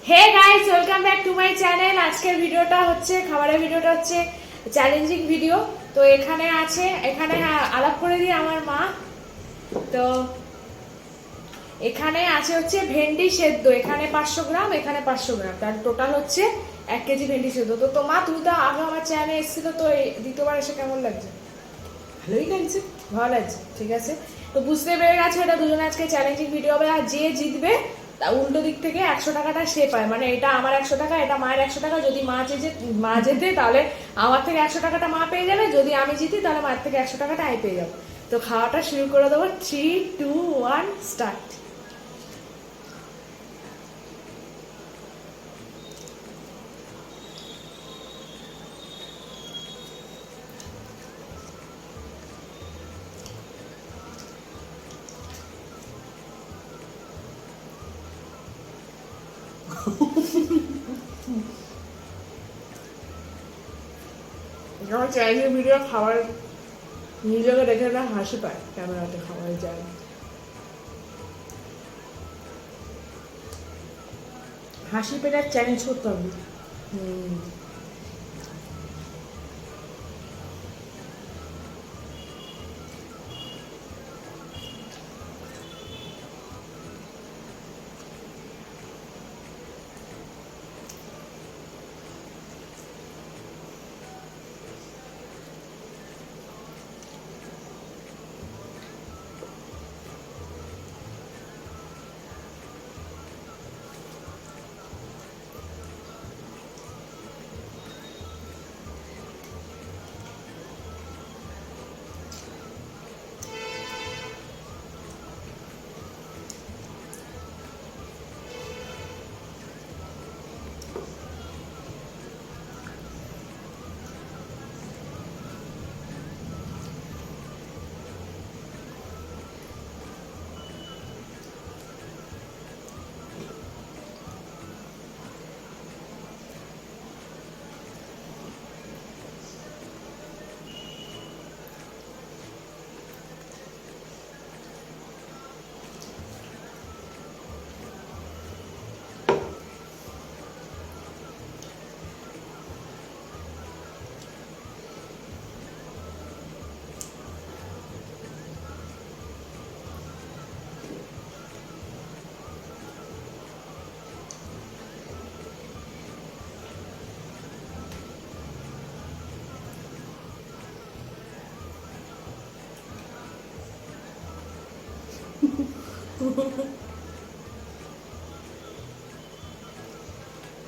Hey guys, welcome back to my channel. আজকের ভিডিওটা হচ্ছে খাবারের ভিডিওটা হচ্ছে চ্যালেঞ্জিং ভিডিও। তো এখানে আলাপ করে দিই আমার মা। তো এখানে আছে হচ্ছে ভেন্ডি সেদ্ধ, এখানে 500 গ্রাম, এখানে 500 গ্রাম, তার টোটাল হচ্ছে 1 কেজি ভেন্ডি সেদ্ধ। তো মা, তুমি তো আগে আমার চ্যানেলে এসেছিল, তো দ্বিতীয়বার এসে কেমন লাগছে? ভালোই লাগছে। ভালো লাগছে, ঠিক আছে। তো বুঝতে পেরে গেছে এটা দুজনে আজকে চ্যালেঞ্জিং ভিডিও হবে। আর যে জিতবে তা উল্টো দিক থেকে 100 টাকাটা সে পায়, মানে এটা আমার 100 টাকা, এটা মায়ের 100 টাকা। যদি মা জেতে তাহলে আমার থেকে 100 টাকাটা মা পেয়ে যাবে, যদি আমি জিতি তাহলে মায়ের থেকে 100 টাকাটা আমি পেয়ে যাবো। তো খাওয়াটা শুরু করে দেবো। 3, 2, 1 স্টার্ট। আমার চ্যালেঞ্জিং ভিডিও খাবার নিজেকে দেখে না হাসি পায়, ক্যামেরাতে খাবারের যায়। হাসি পেলে চ্যালেঞ্জ করতে হবে।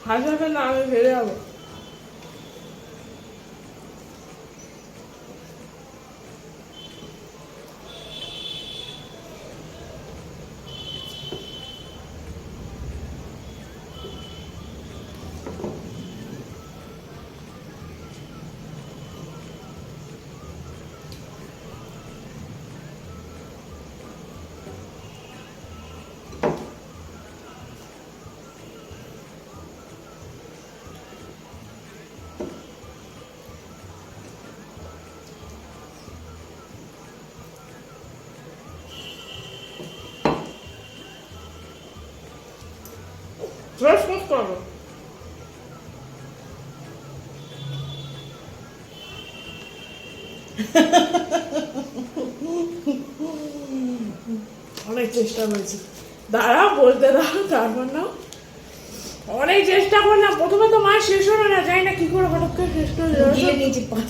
হাসবে না, আমি ফেলে যাবো। ব্রাশ করতে হবে। অনেক চেষ্টা করেছি, দাঁড়াও বলতে দাও, তারপর নাও। অনেক চেষ্টা করলাম, প্রথমে তো মা শেষ হলো না, জানি না কি করে হঠাৎ করে শেষ করে নিয়েছি 5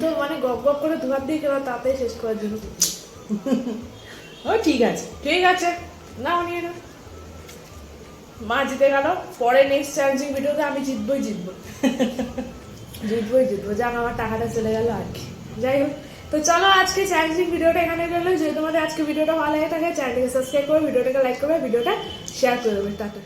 তো মানে গপ গপ করে ধোয়ার দিয়ে কেন তাতে শেষ করার জন্য। ও ঠিক আছে, ঠিক আছে, নাও নিয়ে নাও। মা জিতে গেল। পরে নেক্সট চ্যালেঞ্জিং ভিডিওতে আমি জিতবই জিতবো। যাক, আমার টাকাটা চলে গেল আর কি। যাই হোক, তো চলো আজকে চ্যালেঞ্জিং ভিডিওটা এখানে গেলো। যদি তোমাদের আজকে ভিডিওটা ভালো লাগে থাকে, চ্যানেলটাকে সাবস্ক্রাইব করবে, ভিডিওটাকে লাইক করবে, ভিডিওটা শেয়ার করে দেবে। টাটা।